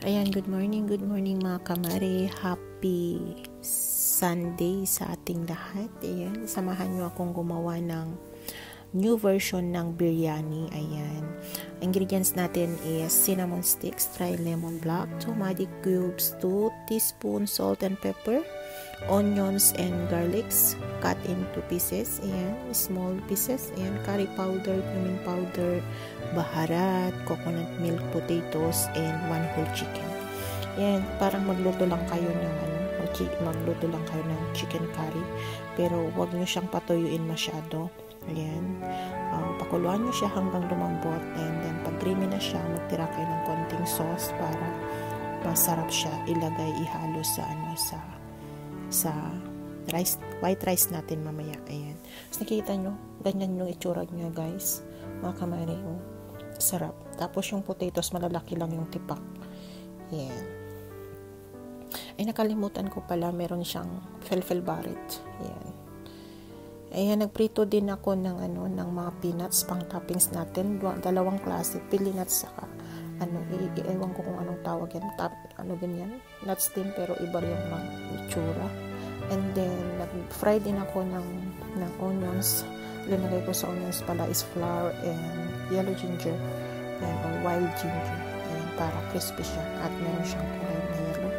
Ayan, good morning mga kamare. Happy Sunday sa ating lahat. Ayan, samahan nyo akong gumawa ng new version ng biryani. Ayan, ingredients natin is cinnamon sticks, dry lemon block, tomato cubes, 2 teaspoons salt and pepper, onions and garlics cut into pieces. Ayan, small pieces. Ayan, curry powder, cumin powder, baharat, coconut milk, potatoes, and 1 whole chicken. Ayan, parang magluto lang kayo ng chicken curry, pero wag nyo siyang patuyuin masyado. Ayan, pakuluan nyo siya hanggang lumambot, and then pag creamy na siya, magtira kayo ng konting sauce para masarap siya ihalo sa rice, white rice natin mamaya. Ayan, so nakikita nyo, ganyan yung itsura nyo guys, mga kamari. Sarap. Tapos yung potatoes, malalaki lang yung tipak. Ayan. Ay, nakalimutan ko pala, meron siyang felfel barret. Ayan. Ayan, nagprito din ako ng mga peanuts pang toppings natin. Dalawang klase, peanuts saka ewan ko kung anong tawag yan. Ganyan. Nuts din, pero iba yung mga itsura. And then, nag-fry din ako ng onions. Linagay ko sa onions pala is flour and yellow ginger, ayan, or wild ginger. Ayan, para crispy siya at meron siyang kulay na yellow.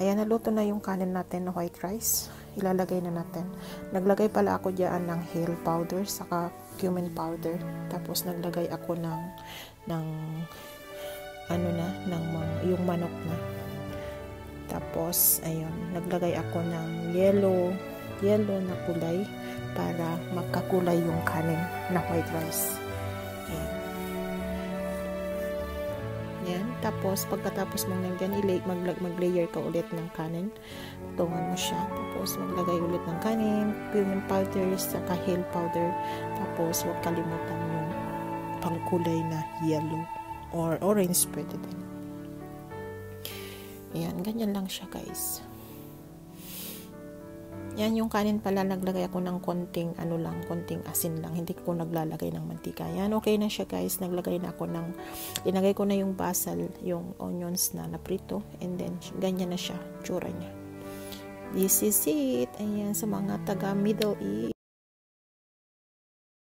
Ayan, naluto na yung kanin natin na white rice. Ilalagay na natin. Naglagay pala ako diyan ng hale powder saka cumin powder. Tapos naglagay ako ng yung manok na. Tapos ayun, naglagay ako ng yellow na kulay para magkakulay yung kanin na white rice. Ayan. Yan. Tapos pagkatapos mong nandiyan, mag-layer ka ulit ng kanin. Tungan mo siya. Tapos maglagay ulit ng kanin, cumin powder, saka hale powder. Tapos huwag kalimutan yung pangkulay na yellow or orange pwede din. Ayan, ganyan lang siya guys. Yan yung kanin pala, naglagay ako ng konting asin lang. Hindi ko naglalagay ng mantika. Yan, okay na siya guys. Inagay ko na yung basil, yung onions na naprito. And then, ganyan na siya, tsura niya. This is it. Ayan, sa mga taga Middle East.